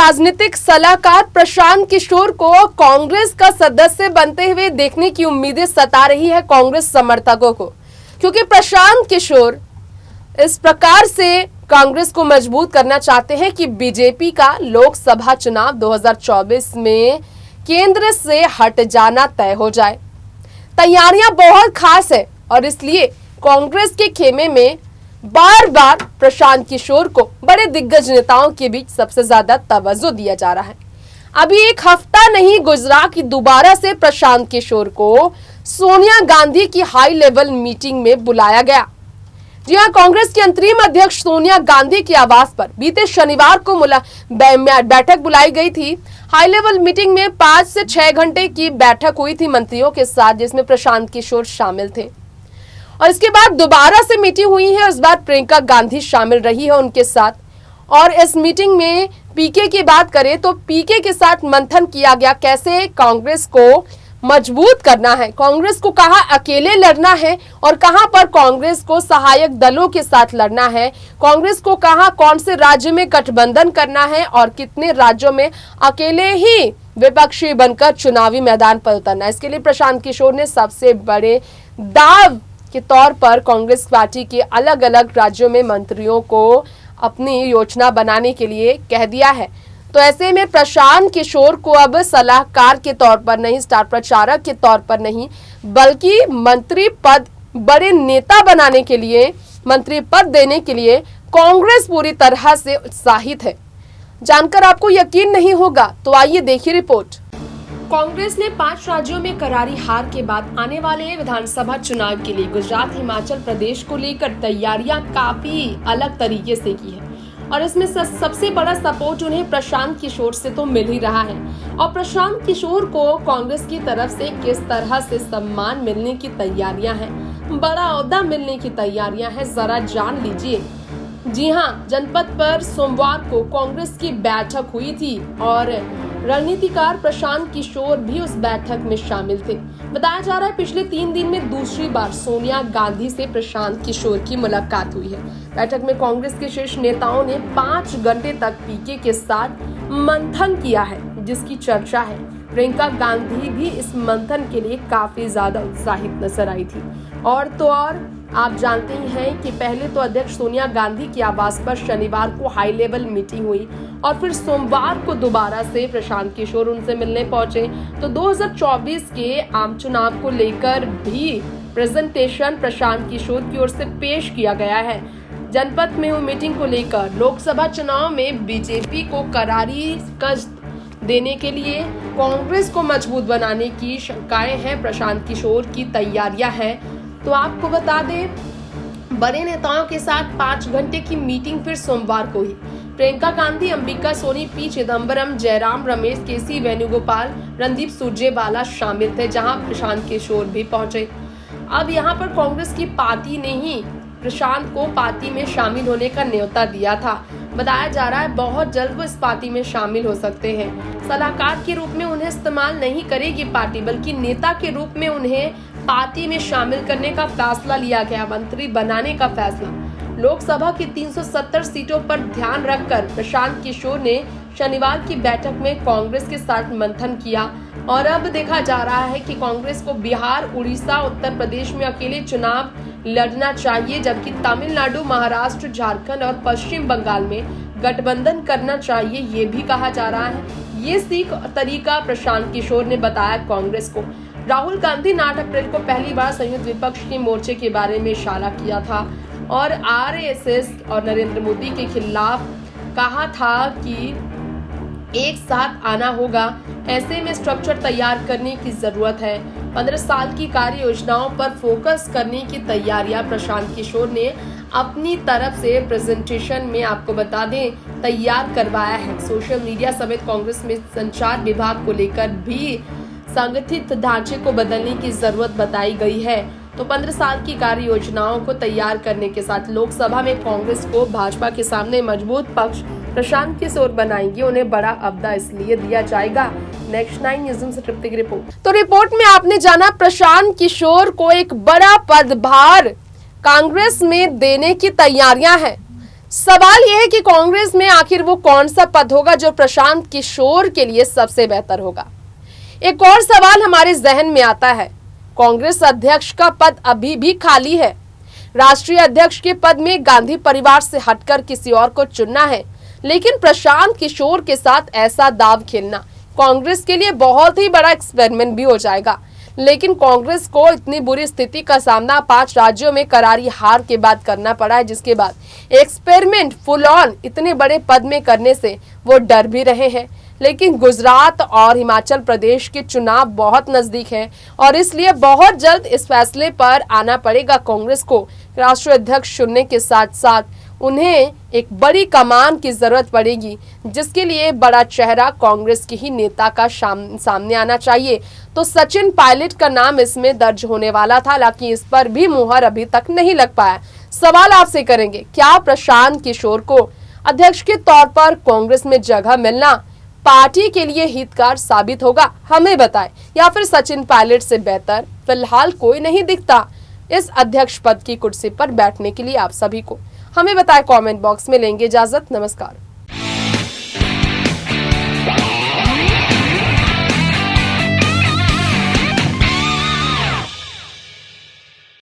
राजनीतिक सलाहकार प्रशांत किशोर को कांग्रेस का सदस्य बनते हुए देखने की उम्मीदें सता रही है कांग्रेस समर्थकों को, क्योंकि प्रशांत किशोर इस प्रकार से कांग्रेस को मजबूत करना चाहते हैं कि बीजेपी का लोकसभा चुनाव 2024 में केंद्र से हट जाना तय हो जाए। तैयारियां बहुत खास है और इसलिए कांग्रेस के खेमे में बार बार प्रशांत किशोर को बड़े दिग्गज नेताओं के बीच सबसे ज्यादा तवज्जो दिया जा रहा है। अभी एक हफ्ता नहीं गुजरा कि दोबारा से प्रशांत किशोर को सोनिया गांधी की हाई लेवल मीटिंग में बुलाया गया। जी हां, कांग्रेस की अंतरिम अध्यक्ष सोनिया गांधी के आवास पर बीते शनिवार को बैठक बुलाई गई थी। हाई लेवल मीटिंग में 5 से 6 घंटे की बैठक हुई थी मंत्रियों के साथ, जिसमें प्रशांत किशोर शामिल थे और इसके बाद दोबारा से मीटिंग हुई है। इस बार प्रियंका गांधी शामिल रही है उनके साथ और इस मीटिंग में पीके की बात करें तो पीके के साथ मंथन किया गया, कैसे कांग्रेस को मजबूत करना है, कांग्रेस को कहां अकेले लड़ना है और कहां पर कांग्रेस को सहायक दलों के साथ लड़ना है, कांग्रेस को कहां कौन से राज्य में गठबंधन करना है और कितने राज्यों में अकेले ही विपक्षी बनकर चुनावी मैदान पर उतरना है। इसके लिए प्रशांत किशोर ने सबसे बड़े दाव के तौर पर कांग्रेस पार्टी के अलग अलग राज्यों में मंत्रियों को अपनी योजना बनाने के लिए कह दिया है। तो ऐसे में प्रशांत किशोर को अब सलाहकार के तौर पर नहीं, स्टार प्रचारक के तौर पर नहीं, बल्कि मंत्री पद, बड़े नेता बनाने के लिए, मंत्री पद देने के लिए कांग्रेस पूरी तरह से उत्साहित है। जानकर आपको यकीन नहीं होगा, तो आइए देखिए रिपोर्ट। कांग्रेस ने 5 राज्यों में करारी हार के बाद आने वाले विधानसभा चुनाव के लिए गुजरात, हिमाचल प्रदेश को लेकर तैयारियां काफी अलग तरीके से की है और इसमें सबसे बड़ा सपोर्ट उन्हें प्रशांत किशोर से तो मिल ही रहा है। और प्रशांत किशोर को कांग्रेस की तरफ से किस तरह से सम्मान मिलने की तैयारियां हैं, बड़ा ओहदा मिलने की तैयारियां हैं, जरा जान लीजिए। जी हां, जनपद पर सोमवार को कांग्रेस की बैठक हुई थी और रणनीतिकार प्रशांत किशोर भी उस बैठक में शामिल थे। बताया जा रहा है पिछले 3 दिन में दूसरी बार सोनिया गांधी से प्रशांत किशोर की मुलाकात हुई है। बैठक में कांग्रेस के शीर्ष नेताओं ने 5 घंटे तक पीके के साथ मंथन किया है, जिसकी चर्चा है। प्रियंका गांधी भी इस मंथन के लिए काफी ज्यादा उत्साहित नजर आई थी। और तो और आप जानते ही हैं कि पहले तो अध्यक्ष सोनिया गांधी के आवास पर शनिवार को हाई लेवल मीटिंग हुई और फिर सोमवार को दोबारा से प्रशांत किशोर उनसे मिलने पहुंचे। तो 2024 के आम चुनाव को लेकर भी प्रेजेंटेशन प्रशांत किशोर की ओर से पेश किया गया है। जनपद में हुई मीटिंग को लेकर लोकसभा चुनाव में बीजेपी को करारी शिकस्त देने के लिए कांग्रेस को मजबूत बनाने की शंकाएं हैं, प्रशांत किशोर की तैयारियां हैं। तो आपको बता दें, बड़े नेताओं के साथ 5 घंटे की मीटिंग फिर सोमवार को हुई। प्रियंका गांधी, अंबिका सोनी, पी चिदम्बरम, जयराम रमेश, केसी वेणुगोपाल, रणदीप सुरजेवाला शामिल थे, जहां प्रशांत किशोर भी पहुंचे। अब यहां पर कांग्रेस की पार्टी ने ही प्रशांत को पार्टी में शामिल होने का न्योता दिया था। बताया जा रहा है बहुत जल्द वो इस पार्टी में शामिल हो सकते हैं। सलाहकार के रूप में उन्हें इस्तेमाल नहीं करेगी पार्टी, बल्कि नेता के रूप में उन्हें पार्टी में शामिल करने का फैसला लिया गया, मंत्री बनाने का फैसला। लोकसभा की 370 सीटों पर ध्यान रखकर प्रशांत किशोर ने शनिवार की बैठक में कांग्रेस के साथ मंथन किया और अब देखा जा रहा है कि कांग्रेस को बिहार, उड़ीसा, उत्तर प्रदेश में अकेले चुनाव लड़ना चाहिए, जबकि तमिलनाडु, महाराष्ट्र, झारखंड और पश्चिम बंगाल में गठबंधन करना चाहिए, ये भी कहा जा रहा है। ये सीख तरीका प्रशांत किशोर ने बताया कांग्रेस को। राहुल गांधी ने 8 अप्रैल को पहली बार संयुक्त विपक्ष के मोर्चे के बारे में इशारा किया था और आरएसएस और नरेंद्र मोदी के खिलाफ कहा था कि एक साथ आना होगा। ऐसे में स्ट्रक्चर तैयार करने की जरूरत है। 15 साल की कार्य योजनाओं पर फोकस करने की तैयारियां प्रशांत किशोर ने अपनी तरफ से प्रेजेंटेशन में आपको बता दें तैयार करवाया है। सोशल मीडिया समेत कांग्रेस में संचार विभाग को लेकर भी संगठित ढांचे को बदलने की जरूरत बताई गई है। तो 15 साल की कार्य योजनाओं को तैयार करने के साथ लोकसभा में कांग्रेस को भाजपा के सामने मजबूत पक्ष प्रशांत किशोर बनाएंगे, उन्हें बड़ा अब्दा इसलिए दिया जाएगा। नेक्स्ट 9 न्यूज़ से तृप्ति की रिपोर्ट। तो रिपोर्ट में आपने जाना प्रशांत किशोर को एक बड़ा पदभार कांग्रेस में देने की तैयारियां हैं। सवाल यह है कि कांग्रेस में आखिर वो कौन सा पद होगा जो प्रशांत किशोर के लिए सबसे बेहतर होगा। एक और सवाल हमारे जहन में आता है, कांग्रेस अध्यक्ष का पद अभी भी खाली है। राष्ट्रीय अध्यक्ष के पद में गांधी परिवार से हटकर किसी और को चुनना है, लेकिन प्रशांत किशोर के साथ ऐसा दाव खेलना कांग्रेस के लिए बहुत ही बड़ा एक्सपेरिमेंट भी हो जाएगा। लेकिन कांग्रेस को इतनी बुरी स्थिति का सामना 5 राज्यों में करारी हार के बाद करना पड़ा है, जिसके बाद एक्सपेरिमेंट फुल ऑन इतने बड़े पद में करने से वो डर भी रहे हैं। लेकिन गुजरात और हिमाचल प्रदेश के चुनाव बहुत नजदीक हैं और इसलिए बहुत जल्द इस फैसले पर आना पड़ेगा कांग्रेस को। राष्ट्रीय अध्यक्ष चुनने के साथ साथ उन्हें एक बड़ी कमान की जरूरत पड़ेगी, जिसके लिए बड़ा चेहरा कांग्रेस के ही नेता का सामने आना चाहिए। तो सचिन पायलट का नाम इसमें दर्ज होने वाला था, हालांकि इस पर भी मुहर अभी तक नहीं लग पाया। सवाल आपसे करेंगे, क्या प्रशांत किशोर को अध्यक्ष के तौर पर कांग्रेस में जगह मिलना पार्टी के लिए हितकार साबित होगा? हमें बताएं, या फिर सचिन पायलट से बेहतर फिलहाल कोई नहीं दिखता इस अध्यक्ष पद की कुर्सी पर बैठने के लिए आप सभी को? हमें बताएं कमेंट बॉक्स में। लेंगे इजाजत, नमस्कार।